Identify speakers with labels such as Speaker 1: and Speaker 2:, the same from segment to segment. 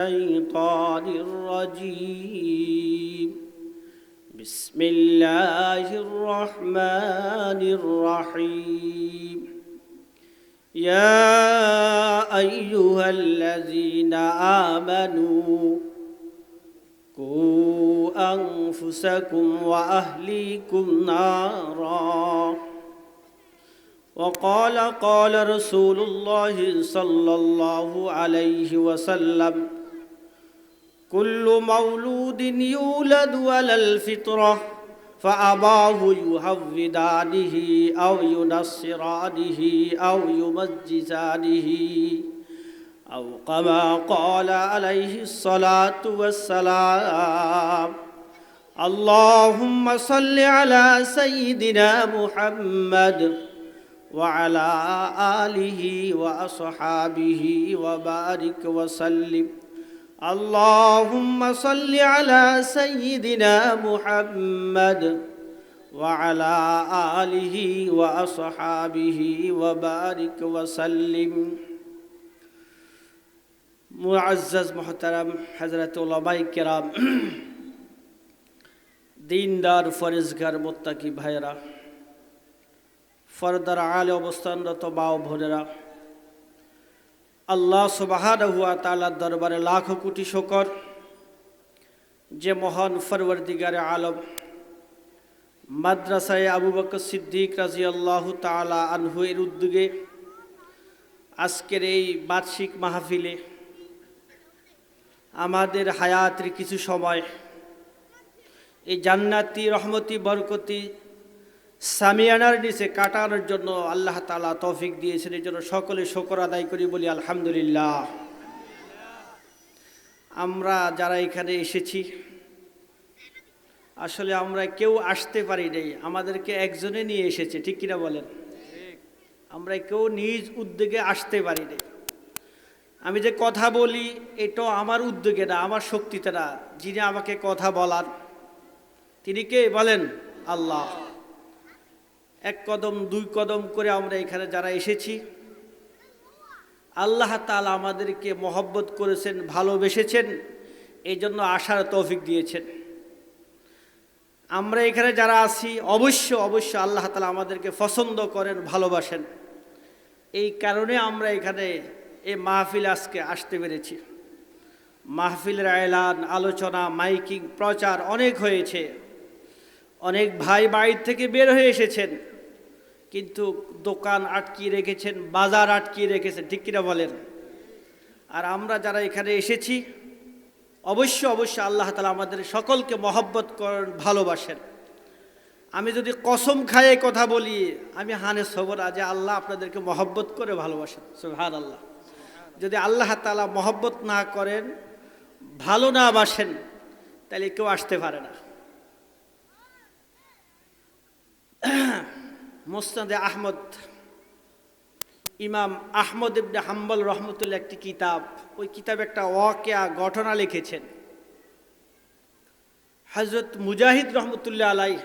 Speaker 1: الشيطان الرجيم بسم الله الرحمن الرحيم يا أيها الذين آمنوا قوا أنفسكم وأهليكم نارا وقال رسول الله صلى الله عليه وسلم كل مولود يولد على الفطرة فأباه يهودانه أو ينصرانه أو يمجسانه أو كما قال عليه الصلاة والسلام اللهم صل على سيدنا محمد وعلى آله وأصحابه وبارك وسلم اللهم صل على سيدنا محمد وعلى آله وأصحابه وبارك وسلم মুআজ্জাজ মুহতারাম হযরত উলামায়ে কেরাম দিনদার ফরেজগার মুত্তাকি ভাইরা ফরদার আলে অবস্থানরত মা ও বোনেরা আল্লাহ সুবহানাহু ওয়া তাআলার দরবারে লাখো কোটি শুকর যে মহান পরওয়ারদিগারে আলম মাদ্রাসায়ে আবু বকর সিদ্দিক রাদিয়াল্লাহু তাআলা আনহু এর উদ্যোগে আজকের এই বার্ষিক মাহফিলে আমাদের হায়াতের কিছু সময় এই জান্নাতি রহমতি বরকতি সামিয়ানার নিচে কাটানোর জন্য আল্লাহ তাআলা তৌফিক দিয়েছেন। এই জন্য সকলে শুকর আদায় করি, বলি আলহামদুলিল্লাহ। আমরা যারা এখানে এসেছি আসলে আমরা কেউ আসতে পারি নাই, আমাদেরকে একজনে নিয়ে এসেছে, ঠিক কিনা বলেন? আমরা কেউ নিজ উদ্যোগে আসতে পারি নাই। আমি যে কথা বলি এটা আমার উদ্যোগে না, আমার শক্তিতে না, যিনি আমাকে কথা বলার তিনি কে বলেন? আল্লাহ। এক কদম দুই কদম করে আমরা এখানে যারা এসেছি আল্লাহ তাআলা আমাদেরকে মহব্বত করেছেন, ভালোবেসেছেন, এই জন্য আসার তৌফিক দিয়েছেন। আমরা এখানে যারা আছি অবশ্য আল্লাহ তাআলা আমাদেরকে পছন্দ করেন, ভালোবাসেন, এই কারণে আমরা এখানে এই মাহফিল আজকে আসতে পেরেছি। মাহফিলের এলান, আলোচনা, মাইকিং, প্রচার অনেক হয়েছে, অনেক ভাই বাড়ি থেকে বের হয়ে এসেছেন, কিন্তু দোকান আটকিয়ে রেখেছেন, বাজার আটকিয়ে রেখেছেন, ঠিক কিনা বলেন? আর আমরা যারা এখানে এসেছি অবশ্য আল্লাহ তাআলা আমাদের সকলকে মহব্বত করেন, ভালোবাসেন। আমি যদি কসম খায়ে কথা বলি আমি হানে সবর আজ আল্লাহ আপনাদেরকে মহব্বত করে ভালোবাসেন, সুবহানাল্লাহ। যদি আল্লাহ তাআলা মহব্বত না করেন, ভালো না বাসেন, তাহলে কেউ আসতে পারে না। মুসনাদে আহমদ, ইমাম আহমদ ইবনে হাম্বল রহমতুল্লাহ একটি কিতাব, ওই কিতাবে একটা ওয়াকিয়া ঘটনা লিখেছেন। হযরত মুজাহিদ রহমতুল্লাহ আলাইহি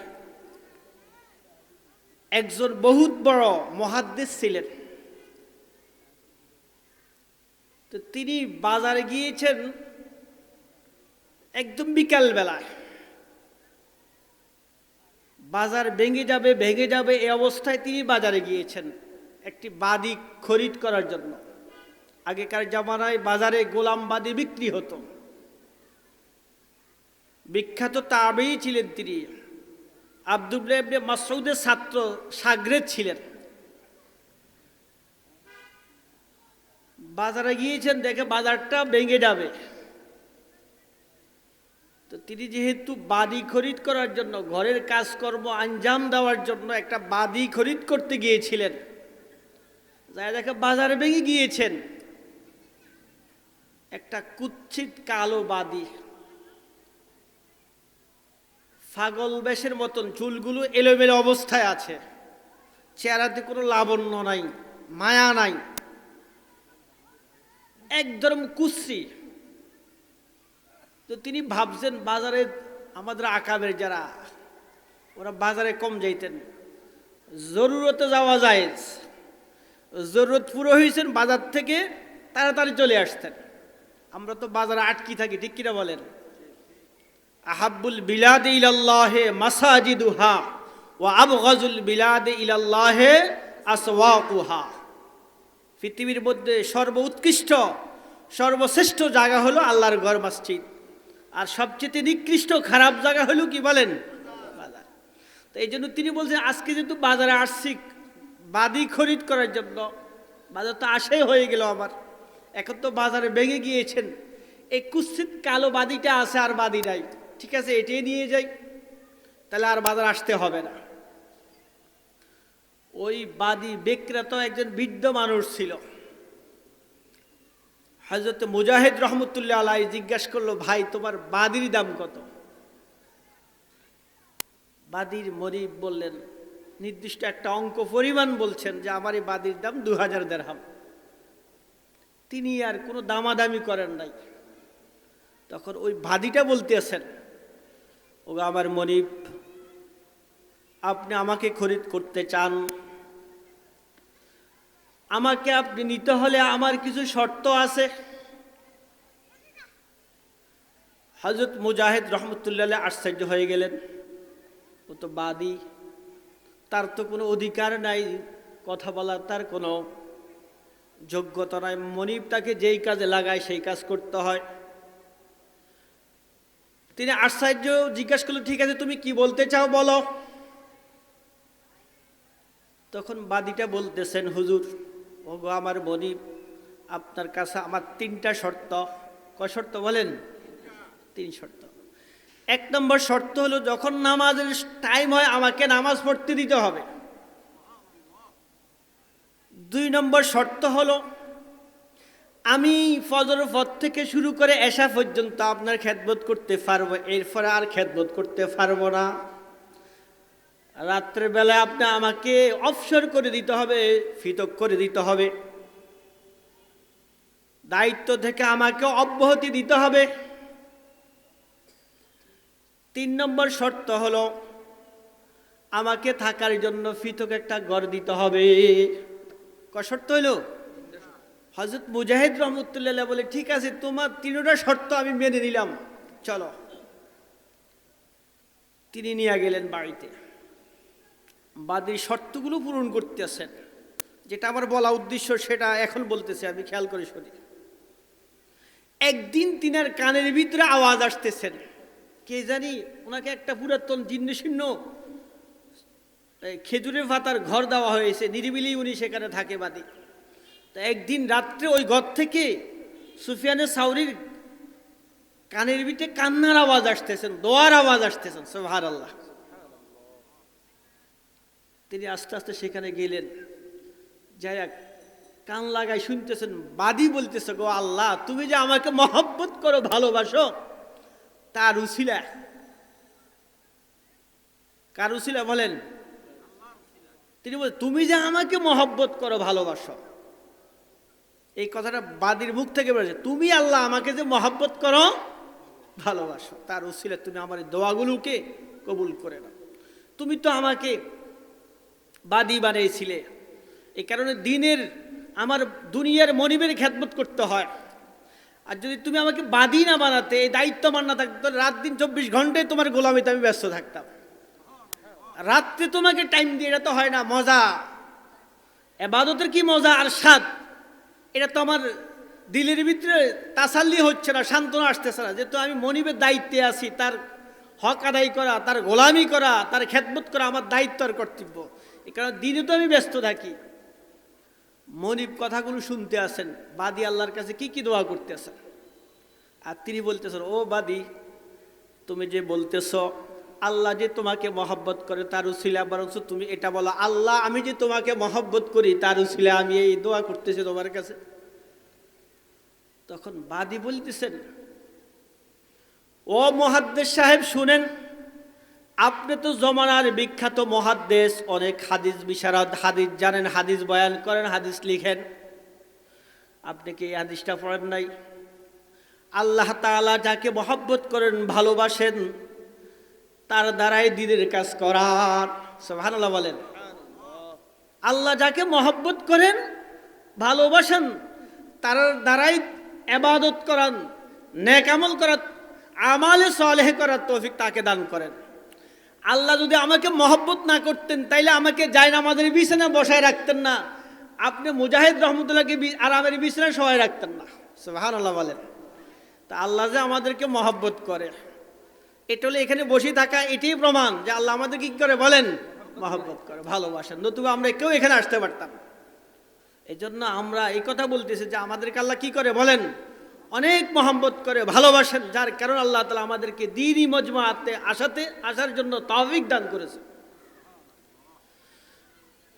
Speaker 1: একজন বহুত বড় মুহাদ্দিস ছিলেন। তো তিনি বাজারে গিয়েছেন একদম বিকাল বেলায়, বাজার ভেঙে যাবে এই অবস্থায় তিনি বাজারে গিয়েছেন একটি বাদি খরিদ করার জন্য। আগেকার জামানায় বাজারে গোলাম বাদি বিক্রি হতো। বিখ্যাত তাবেঈ ছিলেন তিনি, আব্দুল্লাহ ইবনে মাসউদের ছাত্র শাগরেদ ছিলেন। বাজারে গিয়েছেন, দেখে বাজারটা ভেঙে যাবে, তো তিনি যেহেতু বাদি খরিদ করার জন্য, ঘরের কাজকর্ম আঞ্জাম দেওয়ার জন্য একটা বাদি খরিদ করতে গিয়েছিলেন, যাই দেখে বাজারে ভেঙে গিয়েছেন একটা কুৎসিত কালো বাদি, পাগল বেশের মতন, চুলগুলো এলোমেলো অবস্থায় আছে, চেহারাতে কোনো লাবণ্য নাই, মায়া নাই, একদম কুৎসি। তো তিনি ভাবছেন বাজারে আমাদের আকাবের যারা, ওরা বাজারে কম যাইতেন, জরুরতে যাওয়া যায়, জরুরত পুরো হয়েছেন বাজার থেকে তাড়াতাড়ি চলে আসতেন। আমরা তো বাজারে আটকি থাকি, ঠিক কিনা বলেন? আহাব্বুল বিলাদে ইলাল্লাহে মাসাজিদুহা ওয়া আবগাজুল বিলাদে ইলাল্লাহে আসওয়াকুহা। পৃথিবীর মধ্যে সর্বোৎকৃষ্ট সর্বশ্রেষ্ঠ জায়গা হলো আল্লাহর ঘর, মসজিদ। আর সবচেয়ে নিকৃষ্ট খারাপ জায়গা হলো কি বলেন? বাজার। তো এই জন্য তিনি বলছেন আজকে যেহেতু বাজারে আসছি বাদি খরিদ করার জন্য, বাজার তো আশাই হয়ে গেল আমার, এখন তো বাজারে ভেঙে গিয়েছেন, এই কুৎসিত কালো বাদিটা আছে আর বাদি নাই, ঠিক আছে এটাই নিয়ে যাই, তাহলে আর বাজার আসতে হবে না। ওই বাদি বিক্রেতা একজন বৃদ্ধ মানুষ ছিল। হযরত মুজাহিদ রহমতুল্লাহ আলাইহি জিজ্ঞাসা করলো, ভাই তোমার বাদির দাম কত? বাদির মনিব বললেন, নির্দিষ্ট একটা অঙ্ক পরিমাণ বলছেন যে আমার এই বাদির দাম 2000 দিরহাম। তিনি আর কোনো দামাদামি করেন নাই। তখন ওই বাদিটা বলতেছেন, ও আমার মনিব, আপনি আমাকে খরিদ করতে চান, আমাকে আপনি নিতে হলে আমার কিছু শর্ত আছে। হযরত মুজাহিদ রহমতুল্লাহ আশ্চর্য হয়ে গেলেন, ও তো বাদী, তার তো কোনো অধিকার নাই কথা বলার, তার কোনো যোগ্যতা নাই, মনিব তাকে যেই কাজে লাগায় সেই কাজ করতে হয়। তিনি আশ্চর্য জিজ্ঞাসা করলেন, ঠিক আছে তুমি কি বলতে চাও বলো। তখন বাদীটা বলতেছেন, হুজুর ওগো আমার মনিব, আপনার কাছে আমার 3টা শর্ত। কয় শর্ত বলেন? 3 শর্ত। 1 নম্বর শর্ত হলো যখন নামাজের টাইম হয় আমাকে নামাজ পড়তে দিতে হবে। 2 নম্বর শর্ত হলো আমি ফজরের পর থেকে শুরু করে এশা পর্যন্ত আপনার খেদমত করতে পারবো, এরপরে আর খেদমত করতে পারবো না। রাত্রের বেলায় আপনি আমাকে অবসর করে দিতে হবে, পৃথক করে দিতে হবে, দায়িত্ব থেকে আমাকে অব্যাহতি দিতে হবে। 3 নম্বর শর্ত হলো আমাকে থাকার জন্য পৃথক একটা ঘর দিতে হবে। কয় শর্ত হইল? হযরত মুজাহিদ রহমতুল্লাহ বলে, ঠিক আছে তোমার 3টা শর্ত আমি মেনে নিলাম, চলো। তিনি নিয়ে গেলেন বাড়িতে, বাদী শর্তগুলো পূরণ করতেছেন। যেটা আমার বলা উদ্দেশ্য সেটা এখন বলতেছে, আমি খেয়াল করে শুনি। একদিন তিনার কানের ভিতরে আওয়াজ আসতেছেন, কে জানি ওনাকে একটা পুরাতন জীর্ণ শীর্ণ খেজুরের পাতার ঘর দেওয়া হয়েছে, নিরিবিলি উনি সেখানে থাকে বাদী। তো একদিন রাত্রে ওই ঘর থেকে সুফিয়ানে সাউরির কানের ভিতরে কান্নার আওয়াজ আসতেছেন, দোয়ার আওয়াজ আসতেছেন, সুবহানাল্লাহ। তিনি আস্তে আস্তে সেখানে গেলেন, যাই কান লাগাই শুনতেছেন, বাদী বলতেছে, গো আল্লাহ তুমি যে আমাকে মহব্বত করো, ভালোবাসো, তার উসিলা। কার উসিলা বলেন? তিনি বলেন তুমি যে আমাকে মহব্বত করো, ভালোবাসো, এই কথাটা বাদীর মুখ থেকে বলেছে, তুমি আল্লাহ আমাকে যে মহব্বত করো, ভালোবাসো, তার উসিলা তুমি আমার এই দোয়াগুলোকে কবুল করে নাও। তুমি তো আমাকে বাদী বানিয়েছিলে, এই কারণে দিনের আমার দুনিয়ার মনিবের খেদমত করতে হয়। আর যদি তুমি আমাকে বাদী না বানাতে, এই দায়িত্ব আমার না থাকতো, রাত দিন 24 ঘন্টায় তোমার গোলামিতে আমি ব্যস্ত থাকতাম। রাত্রে তোমাকে টাইম দিয়ে এটা তো হয় না মজা, ইবাদতের কি মজা আর স্বাদ, এটা তো আমার দিলের ভিতরে তাসাল্লি হচ্ছে না, সান্ত্বনা আসতেছে না, যেহেতু আমি মনিবের দায়িত্বে আছি, তার হক আদায় করা, তার গোলামি করা, তার খেদমত করা আমার দায়িত্ব আর কর্তব্য। এই কারণে দিনে তো আমি ব্যস্ত থাকি। মনিব কথাগুলো শুনতে আসেন, বাদী আল্লাহর কাছে কি কি দোয়া করতে আসেন। আর তিনি বলতেছেন, ও বাদী তুমি যে বলতেছ আল্লাহ যে তোমাকে মহব্বত করে তার উসিলা, বরং তুমি এটা বলো আল্লাহ আমি যে তোমাকে মহব্বত করি তার উসিলা আমি এই দোয়া করতেছি তোমার কাছে। তখন বাদী বলতেছেন, ও মুহাদ্দিস সাহেব শুনেন, আপনি তো জমানার বিখ্যাত মুহাদ্দিস, অনেক হাদিস বিশারদ, হাদিস জানেন, হাদিস বয়ান করেন, হাদিস লিখেন, আপনি কি এই হাদিসটা পড়েন নাই? আল্লাহ তাআলা যাকে মহব্বত করেন, ভালোবাসেন, তার দ্বারাই দ্বীনের কাজ করার। সুবহানাল্লাহ বলেন। আল্লাহ যাকে মহব্বত করেন, ভালোবাসেন, তার দ্বারাই ইবাদত করান, নেক আমল করার, আমালে সালেহ করার তৌফিক তাকে দান করেন। আল্লাহ যদি আমাকে মহব্বত না করতেন তাইলে আমাকে জায়নামাজের বিছানা বসায় রাখতেন না, আপনি মুজাহিদ রহমতুল্লাহকে আরামের বিছানায় সহায় রাখতেন না। সুবহানাল্লাহ বলেন। তা আল্লাহ যে আমাদেরকে মহব্বত করে, এটা হলে এখানে বসে থাকা এটাই প্রমাণ যে আল্লাহ আমাদের কি করে বলেন, মহব্বত করে, ভালোবাসেন, নতুবা আমরা কেউ এখানে আসতে পারতাম। এই জন্য আমরা এই কথা বলতেছি যে আমাদেরকে আল্লাহ কি করে বলেন, অনেক মহব্বত করে, ভালোবাসেন, যার কারণে আল্লাহ তাআলা আমাদেরকে দ্বীনি মজমাতে আসার জন্য তৌফিক দান করেছে।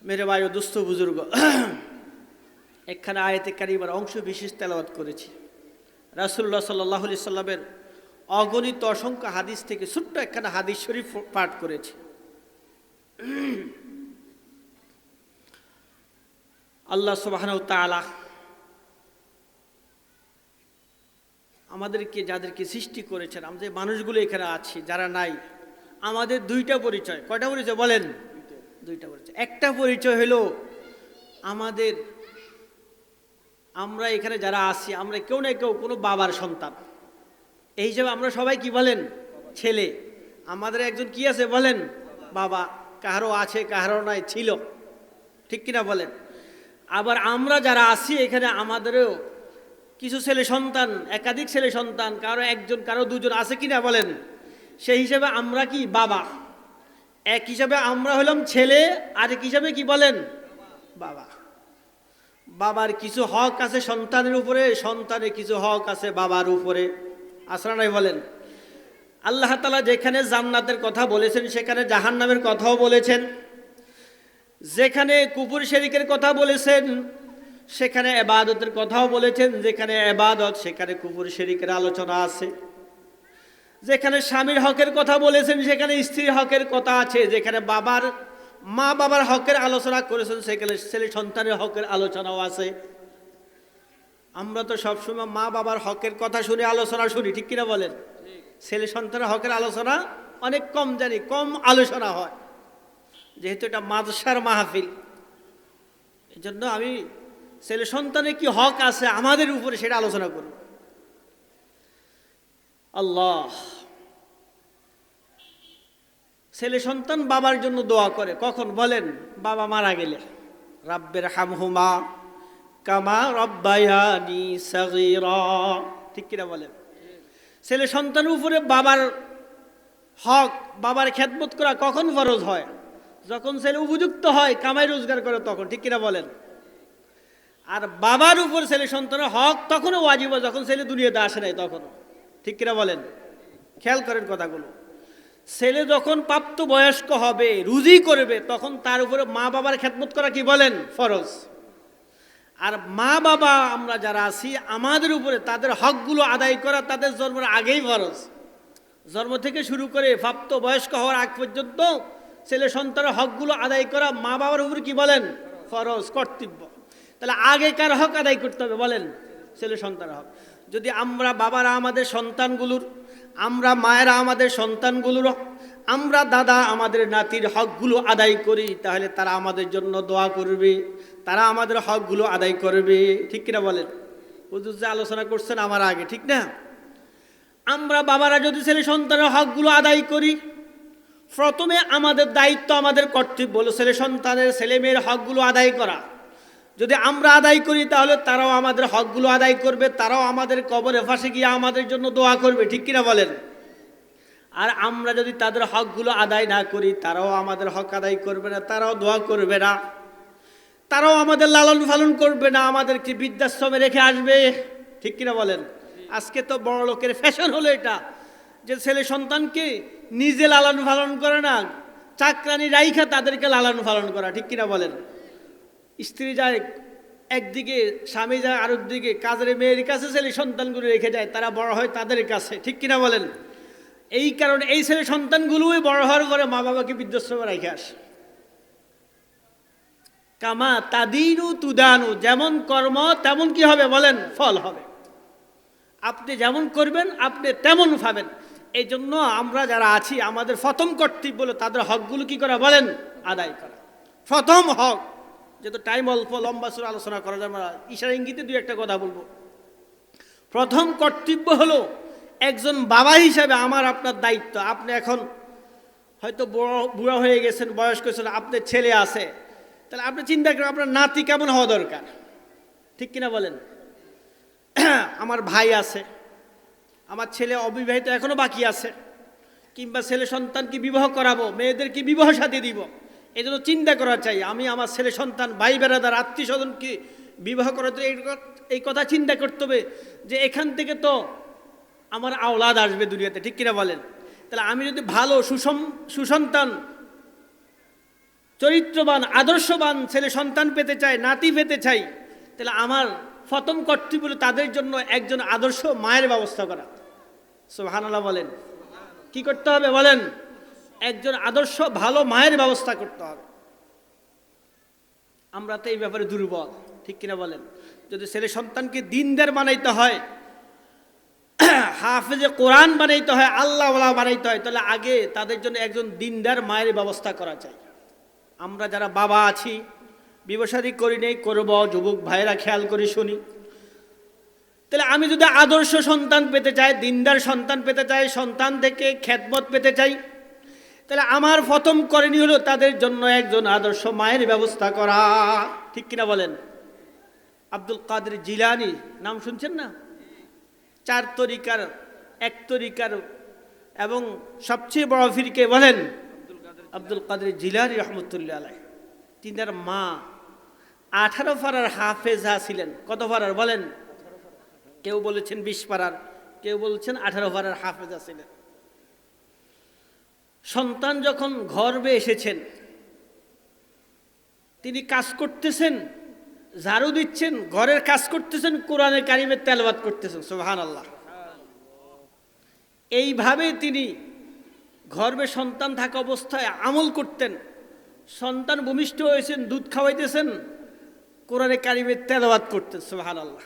Speaker 1: মেরে ভাই ও দুস্থ বুজুর্গ, এখানে আয়াতে কারিমার অংশ বিশেষ তেলাওয়াত করেছি। রাসূলুল্লাহ সাল্লাল্লাহু আলাইহি সাল্লামের অগণিত অসংখ্য হাদিস থেকে ছোট্ট একখানা হাদিস শরীফ পাঠ করেছি। আল্লাহ সুবহানাহু ওয়া তাআলা আমাদেরকে, যাদেরকে সৃষ্টি করেছেন, আমরা যে মানুষগুলো এখানে আছি, যারা নাই, আমাদের দুইটা পরিচয়। কয়টা পরিচয় বলেন? দুইটা পরিচয়। একটা পরিচয় হলো আমাদের, আমরা এখানে যারা আছি, আমরা কেউ না কেউ কোনো বাবার সন্তান। এই হিসাবে আমরা সবাই কি বলেন, ছেলে। আমাদের একজন কি আছে বলেন, বাবা। কাহারও আছে, কাহারও নাই, ছিল, ঠিক কিনা বলেন? আবার আমরা যারা আছি এখানে, আমাদেরও কিছু ছেলে সন্তান, একাধিক ছেলে সন্তান, কারো একজন, কারো দুজন আছে কিনা বলেন? সেই হিসাবে আমরা কি বাবা। এক হিসাবে আমরা হলাম ছেলে, আর এক হিসাবে কি বলেন, বাবা। বাবার কিছু হক আছে সন্তানের উপরে, সন্তানের কিছু হক আছে বাবার উপরে। আসরা নাই বলেন? আল্লাহ তাআলা যেখানে জান্নাতের কথা বলেছেন সেখানে জাহান্নামের কথাও বলেছেন, যেখানে কুফর শিরকের কথা বলেছেন সেখানে ইবাদতের কথাও বলেছেন, যেখানে ইবাদত সেখানে কুফর শিরকের আলোচনা আছে, যেখানে স্বামীর হকের কথা বলেছেন সেখানে স্ত্রীর হকের কথা আছে, যেখানে মা বাবার হকের আলোচনা করেছেন সেখানে ছেলে সন্তানের হকের আলোচনাও আছে। আমরা তো সবসময় মা বাবার হকের কথা শুনে আলোচনা শুনি, ঠিক কিনা বলেন? ছেলে সন্তানের হকের আলোচনা অনেক কম জানি, কম আলোচনা হয়, যেহেতু এটা মাদ্রাসার মাহফিল। এই জন্য আমি ছেলে সন্তানের কি হক আছে আমাদের উপরে সেটা আলোচনা করব। আল্লাহ, ছেলে সন্তান বাবার জন্য দোয়া করে কখন বলেন? বাবা মারা গেলে, রাব্বির হামহুমা কামা রাব্বায়ানি সাগীরা, ঠিক কিনা বলেন? ছেলে সন্তানের উপরে বাবার হক, বাবার খেদমত করা কখন ফরজ হয়? যখন ছেলে উপযুক্ত হয়, কামাই রোজগার করে তখন, ঠিক কিনা বলেন? আর বাবার উপর ছেলে সন্তানের হক তখনও ওয়াজিব যখন ছেলে দুনিয়াতে আসে নাই তখনও, ঠিক কিনা বলেন? খেয়াল করেন কথাগুলো। ছেলে যখন প্রাপ্ত বয়স্ক হবে, রুজি করবে, তখন তার উপরে মা বাবার খেদমত করা কি বলেন? ফরজ। আর মা বাবা আমরা যারা আছি আমাদের উপরে তাদের হকগুলো আদায় করা তাদের জন্মের আগেই ফরজ। জন্ম থেকে শুরু করে প্রাপ্ত বয়স্ক হওয়ার আগ পর্যন্ত ছেলে সন্তানের হকগুলো আদায় করা মা বাবার উপরে কি বলেন? ফরজ, কর্তব্য। তাহলে আগেকার হক আদায় করতে হবে বলেন? ছেলে সন্তানের হক। যদি আমরা বাবারা আমাদের সন্তানগুলোর, আমরা মায়েরা আমাদের সন্তানগুলোর, আমরা দাদা আমাদের নাতির হকগুলো আদায় করি, তাহলে তারা আমাদের জন্য দোয়া করবে, তারা আমাদের হকগুলো আদায় করবে, ঠিক কিনা বলেন? হুজুর যে আলোচনা করছেন আমার আগে, ঠিক না? আমরা বাবারা যদি ছেলে সন্তানের হকগুলো আদায় করি, প্রথমে আমাদের দায়িত্ব, আমাদের কর্তব্য হলো ছেলে সন্তানের, ছেলে মেয়ের হকগুলো আদায় করা। যদি আমরা আদায় করি তাহলে তারাও আমাদের হকগুলো আদায় করবে, তারাও আমাদের কবরে ফাঁসে গিয়ে আমাদের জন্য দোয়া করবে, ঠিক কিনা বলেন? আর আমরা যদি তাদের হকগুলো আদায় না করি, তারাও আমাদের হক আদায় করবে না, তারাও দোয়া করবে না, তারাও আমাদের লালন পালন করবে না, আমাদেরকে বৃদ্ধাশ্রমে রেখে আসবে, ঠিক কিনা বলেন? আজকে তো বড় লোকের ফ্যাশন হলো এটা, যে ছেলে সন্তানকে নিজে লালন পালন করে না, চাকরানি রাইখা তাদেরকে লালন পালন করা, ঠিক কিনা বলেন? স্ত্রী যায় একদিকে, স্বামী যায় আরেক দিকে, কাজের মেয়ের কাছে ছেলে সন্তানগুলো রেখে যায়, তারা বড় হয় তাদের কাছে, ঠিক কিনা বলেন? এই কারণে এই ছেলে সন্তানগুলোই বড় হওয়ার পরে মা বাবাকে বৃদ্ধাশ্রমে রেখে আসে। কামা তাদিনু তুদানু, যেমন কর্ম তেমন কি হবে বলেন? ফল হবে। আপনি যেমন করবেন আপনি তেমন পাবেন। এই জন্য আমরা যারা আছি আমাদের প্রথম কর্তব্য হলো তাদের হকগুলো কি করা বলেন? আদায় করা। প্রথম হক, যেহেতু টাইম অল্প, লম্বা সুরে আলোচনা করা যায়, আমরা ইশারা ইঙ্গিতে দুই একটা কথা বলবো। প্রথম কর্তব্য হলো একজন বাবা হিসাবে আমার আপনার দায়িত্ব। আপনি এখন হয়তো বুড়া হয়ে গেছেন, বয়স্ক হয়েছেন, আপনার ছেলে আছে, তাহলে আপনি চিন্তা করেন আপনার নাতি কেমন হওয়া দরকার, ঠিক কিনা বলেন? আমার ভাই আছে, আমার ছেলে অবিবাহিত এখনো বাকি আছে, কিংবা ছেলে সন্তানকে বিবাহ করাবো, মেয়েদেরকে বিবাহ সাথে দিব, এই জন্য চিন্তা করা চাই আমি আমার ছেলে সন্তান, ভাই বেড়াদার, আত্মীয় স্বজনকে বিবাহ করাতে এই কথা চিন্তা করতে হবে যে এখান থেকে তো আমার আওলাদ আসবে দুনিয়াতে, ঠিক কিনা বলেন? তাহলে আমি যদি ভালো সুসন্তান, চরিত্রবান, আদর্শবান ছেলে সন্তান পেতে চাই, নাতি পেতে চাই, তাহলে আমার প্রথম কর্তব্য হলো তাদের জন্য একজন আদর্শ মায়ের ব্যবস্থা করা। সুবহানাল্লাহ বলেন। কি করতে হবে বলেন? একজন আদর্শ ভালো মায়ের ব্যবস্থা করতে হবে। আমরা তো এই ব্যাপারে দুর্বল, ঠিক কিনা বলেন? যদি ছেলে সন্তানকে দিনদার বানাইতে হয়, হাফেজে কোরআন বানাইতে হয়, আল্লাহওয়ালা বানাইতে হয়, তাহলে আগে তাদের জন্য একজন দিনদার মায়ের ব্যবস্থা করা চাই। আমরা যারা বাবা আছি, বিবাহ-শাদী করি নেই, করব, যুবক ভাইয়েরা খেয়াল করে শুনি। তাহলে আমি যদি আদর্শ সন্তান পেতে চাই, দিনদার সন্তান পেতে চাই, সন্তান থেকে খেদমত পেতে চাই, তাহলে আমার প্রথম করণীয় হলো তাদের জন্য একজন আদর্শ মায়ের ব্যবস্থা করা, ঠিক কিনা বলেন? আব্দুল কাদের জিলানী নাম শুনছেন না? 4 তরিকার এক তরিকার এবং সবচেয়ে বড় ফিরকে বলেন আব্দুল কাদের জিলানী রহমতুল্লাহ আলাইহি। তিনার মা 18 পারার হাফেজা ছিলেন। কত পারার বলেন? কেউ বলেছেন 20 পারার, কেউ বলছেন 18 পারার হাফেজা ছিলেন। সন্তান যখন গর্ভে এসেছেন, তিনি কাজ করতেছেন, ঝাড়ু দিচ্ছেন, ঘরের কাজ করতেছেন, কোরআনে কারিমের তেলাওয়াত করতেছেন। সুবহানাল্লাহ। এইভাবে তিনি গর্ভে সন্তান থাকা অবস্থায় আমল করতেন। সন্তান ভূমিষ্ঠ হয়েছেন, দুধ খাওয়াইতেছেন, কোরআনে কারিমের তেলাওয়াত করতেন। সুবহানাল্লাহ।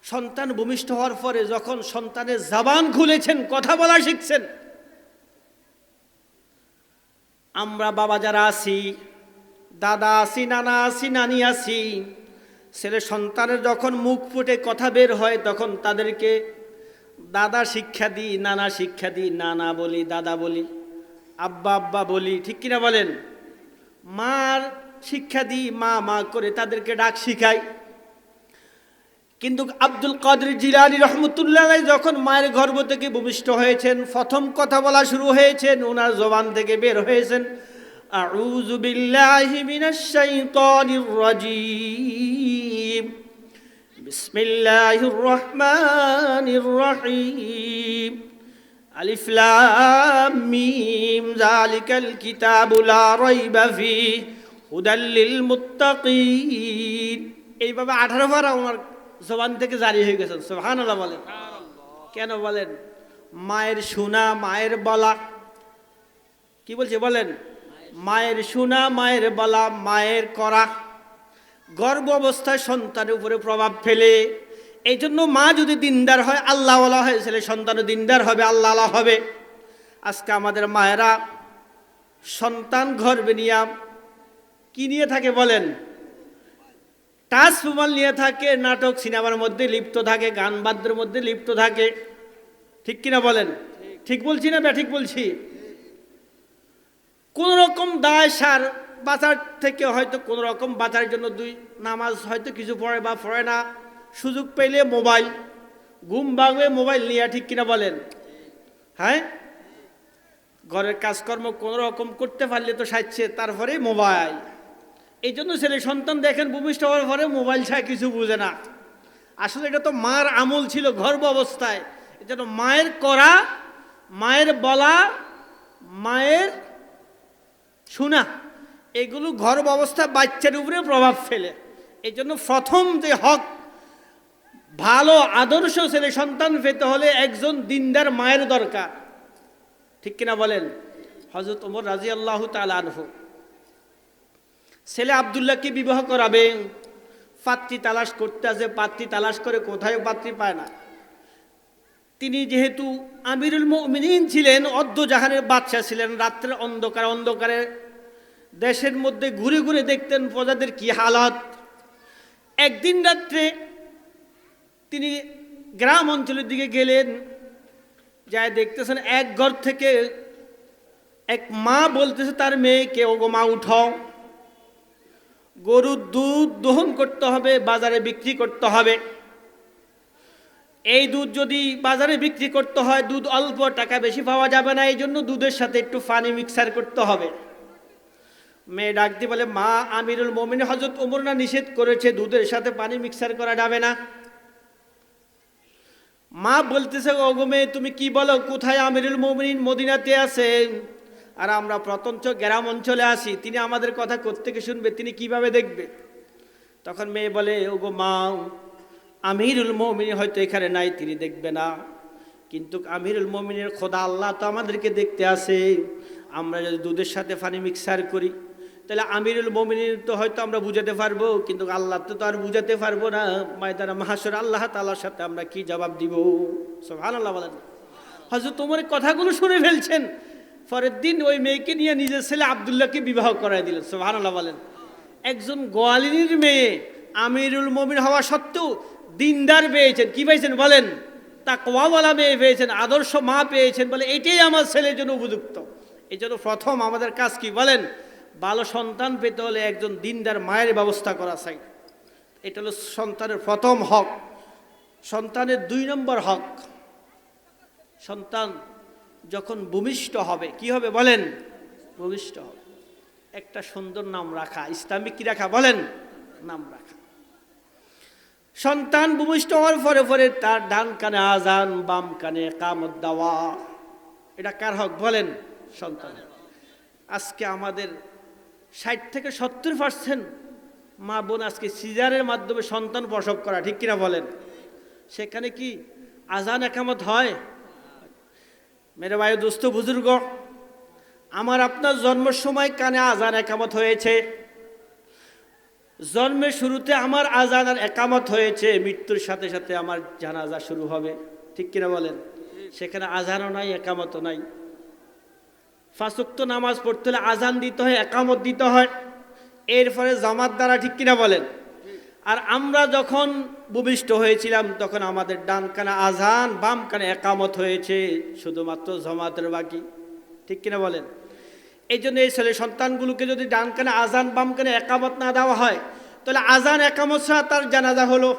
Speaker 1: সন্তান ভূমিষ্ঠ হওয়ার পরে যখন সন্তানের জবান খুলেছেন, কথা বলা শিখছেন, আমরা বাবা যারা আছি, দাদা আছি, নানা আছি, নানি আছি, ছেলে সন্তানের যখন মুখ ফুটে কথা বের হয় তখন তাদেরকে দাদা শিক্ষা দিই, নানা শিক্ষা দিই, নানা বলি, দাদা বলি, আব্বা আব্বা বলি, ঠিক কিনা বলেন? মার শিক্ষা দিই, মা মা করে তাদেরকে ডাক শিখাই। কিন্তু আব্দুল কাদের জিলানী রহমতুল্লাহ আলাইহি যখন মায়ের গর্ভ থেকে ভূমিষ্ঠ হয়েছেন, প্রথম কথা বলা শুরু হয়েছেন, ওনার জবান থেকে বের হয়েছেন আউযু বিল্লাহি মিনাশ শাইতানির রাজীম, বিসমিল্লাহির রহমানির রহিম, আলিফ লাম মিম, যালিকাল কিতাবু লা রাইবা ফীহি হুদাল লিল মুত্তাকিন। এইভাবে 18 পারা ওনার জবান থেকে জারি হয়ে গেছেন। সুবহানাল্লাহ বলেন। কেন বলেন? মায়ের শোনা, মায়ের বলা। কি বলছে বলেন? মায়ের শোনা, মায়ের বলা, মায়ের করা গর্ভ অবস্থায় সন্তানের উপরে প্রভাব ফেলে। এই জন্য মা যদি দিনদার হয়, আল্লাহওয়ালা হয়, ছেলে সন্তানও দিনদার হবে, আল্লাহওয়ালা হবে। আজকে আমাদের মায়েরা সন্তান গর্ভে নিয়ে কি নিয়ে থাকে বলেন? টাচ মোবাইল নিয়ে থাকে, নাটক সিনেমার মধ্যে লিপ্ত থাকে, গান বাদ্যের মধ্যে লিপ্ত থাকে, ঠিক কিনা বলেন? ঠিক বলছি না ঠিক বলছি? কোন রকম দায় সার বাঁচার থেকে হয়তো কোন রকম বাঁচার জন্য দুই নামাজ হয়তো কিছু পড়ে বা পড়ে না, সুযোগ পেলে মোবাইল, ঘুম ভাঙবে মোবাইল নিয়ে, ঠিক কিনা বলেন? হ্যাঁ, ঘরের কাজকর্ম কোন রকম করতে পারলে তো সাজছে, তারপরে মোবাইল। এই জন্য ছেলে সন্তান দেখেন ভূমিষ্ঠ হওয়ার পরে মোবাইল ছাড়া কিছু বুঝে না। আসলে এটা তো মার আমল ছিল গর্ভ অবস্থায়। এই জন্য মায়ের করা, মায়ের বলা, মায়ের শোনা, এগুলো গর্ভ অবস্থায় বাচ্চার উপরে প্রভাব ফেলে। এই জন্য প্রথম যে হক, ভালো আদর্শ ছেলে সন্তান পেতে হলে একজন দিনদার মায়ের দরকার, ঠিক কিনা বলেন? হযরত ওমর রাদিয়াল্লাহু তাআলা আনহু ছেলে আব্দুল্লাহকে বিবাহ করাবে, পাত্রী তালাশ করতে আসে, পাত্রী তালাশ করে কোথায় পাত্রী পায় না। তিনি যেহেতু আমিরুল মুমিনিন ছিলেন, অর্ধজাহানের বাদশা ছিলেন, রাত্রের অন্ধকারে দেশের মধ্যে ঘুরে ঘুরে দেখতেন প্রজাদের কি হালত। একদিন রাত্রে তিনি গ্রাম অঞ্চলের দিকে গেলেন, যাই দেখতেছেন এক ঘর থেকে এক মা বলতেছে তার মেয়েকে, ওগো মা উঠাও, গরুর দুধ দহন করতে হবে, বাজারে বিক্রি করতে হবে। এই দুধ যদি বাজারে বিক্রি করতে হয়, দুধ অল্প, টাকা বেশি পাওয়া যাবে না, এই জন্য দুধের সাথে একটু পানি মিক্সার করতে হবে। মেয়ে ডাক দিয়ে বলে, মা, আমিরুল মোমিন হযরত ওমর না নিষেধ করেছে দুধের সাথে পানি মিক্সার করা যাবে না? মা বলতেছে, ওগো মেয়ে তুমি কি বলো, কোথায় আমিরুল মোমিনিন মদিনাতে আছেন, আর আমরা প্রত্যন্ত গ্রাম অঞ্চলে আছি, তিনি আমাদের কথা কোত্থেকে শুনবে, তিনি কিভাবে দেখবে? তখন মেয়ে বলে, ওগো মা, আমিরুল মোমিনিন হয়তো এখানে নাই, তিনি দেখবে না, কিন্তু আমিরুল মোমিনের খোদা আল্লাহ তো আমাদেরকে দেখতে আসে। আমরা যদি দুধের সাথে পানি মিক্সার করি তাহলে আমিরুল মোমিনিন তো হয়তো আমরা বুঝাতে পারবো, কিন্তু আল্লাহ তো আর বুঝাতে পারবো না। ময়দানে মাহশর আল্লাহ তাআলার সাথে আমরা কি জবাব দিব? সুবহানাল্লাহ বলেন। হযরত ওমর কথাগুলো শুনে ফেলছেন। পরের দিন ওই মেয়েকে নিয়ে নিজের ছেলে আব্দুল্লাহকে বিবাহ করায় দিলেন। সুবহানাল্লাহ বলেন। একজন গোয়ালিনীর মেয়ে আমিরুল মোমিন হওয়া সত্ত্বেও দিনদার পেয়েছেন। কি পেয়েছেন বলেন? তাকওয়াওয়ালা মেয়ে পেয়েছেন, আদর্শ মা পেয়েছেন, বলে এটাই আমার ছেলের জন্য উপযুক্ত। এই জন্য প্রথম আমাদের কাজ কি বলেন? ভালো সন্তান পেতে হলে একজন দিনদার মায়ের ব্যবস্থা করা চাই। এটা হলো সন্তানের প্রথম হক। সন্তানের 2 নম্বর হক, সন্তান যখন ভূমিষ্ঠ হবে, কি হবে বলেন? ভূমিষ্ঠ হবে, একটা সুন্দর নাম রাখা। ইসলামিক কি রাখা বলেন? নাম রাখা। সন্তান ভূমিষ্ঠ হওয়ার পরে পরে তার ডান কানে আজান, বাম কানে ইকামত দেওয়া, এটা কার হক বলেন? সন্তান। আজকে আমাদের 60 থেকে 70% মা বোন আজকে সিজারের মাধ্যমে সন্তান প্রসব করা, ঠিক কিনা বলেন? সেখানে কি আজান ইকামত হয়? মেরে ভাই দোস্ত বুজুর্গ, আমার আপনার জন্মের সময় কানে আজান ইকামত হয়েছে, জন্মের শুরুতে আমার আজান আর ইকামত হয়েছে, মৃত্যুর সাথে সাথে আমার জানাজা শুরু হবে, ঠিক কিনা বলেন? সেখানে আজানও নাই, ইকামতও নাই। 5 ওয়াক্ত নামাজ পড়তে হলে আজান দিতে হয়, ইকামত দিতে হয়, এরপরে জামাত দ্বারা, ঠিক কিনা বলেন? আর আমরা যখন ভূমিষ্ঠ হয়েছিলাম তখন আমাদের ডান কানে আজান, বাম কানে ইকামত হয়েছে, শুধুমাত্র জামাতের বাকি, ঠিক কিনা বলেন? এই জন্য এই ছেলে সন্তানগুলোকে যদি ডান কানে আজান, বাম কানে ইকামত না দেওয়া হয়, তাহলে আজান ইকামত ছাড়া তার জানাজা হলো,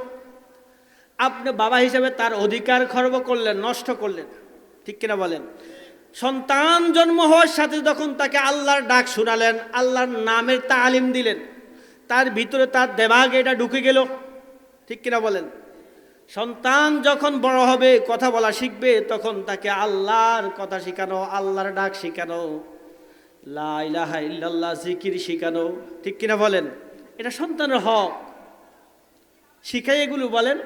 Speaker 1: আপনি বাবা হিসেবে তার অধিকার খর্ব করলেন, নষ্ট করলেন, ঠিক কিনা বলেন? সন্তান জন্ম হওয়ার সাথে যখন তাকে আল্লাহর ডাক শোনালেন, আল্লাহর নামের তালিম দিলেন, তার ভিতরে তার দেমাগে এটা ঢুকে গেল, ঠিক কিনা বলেন? সন্তান যখন বড় হবে, কথা বলা শিখবে, তখন তাকে আল্লাহর কথা শিখানো, আল্লাহর ডাক শিখানো, লা ইলাহা ইল্লাল্লাহ জিকির শিখানো, ঠিক কিনা বলেন? এটা সন্তানের হক। শিখাই এগুলো বলেন,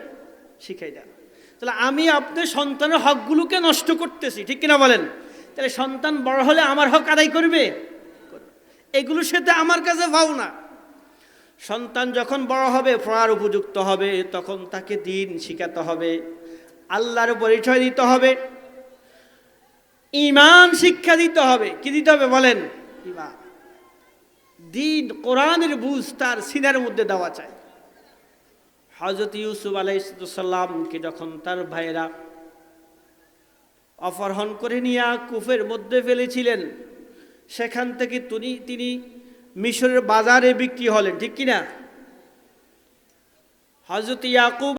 Speaker 1: শিখাই দেন। তাহলে আমি আপনার সন্তানের হকগুলোকে নষ্ট করতেছি, ঠিক কিনা বলেন? তাহলে সন্তান বড় হলে আমার হক আদায় করবে? এগুলোর সাথে আমার কাছে পাও না। সন্তান যখন বড় হবে, পড়ার উপযুক্ত হবে, তখন তাকে দিন শিখাতে হবে, আল্লাহর পরিচয় দিতে হবে, ঈমান শিক্ষা দিতে হবে। কি দিতে হবে বলেন? ঈমান, দিন, কোরআনের বুঝ তার সিনার মধ্যে দেওয়া চাই। হযরত ইউসুফ আলাইহিস সালামকে যখন তার ভাইরা অপহরণ করে নিয়ে কূপের মধ্যে ফেলেছিলেন, সেখান থেকে তিনি মিশরের বাজারে বিক্রি হলেন, ঠিক কিনা? হযরত ইয়াকুব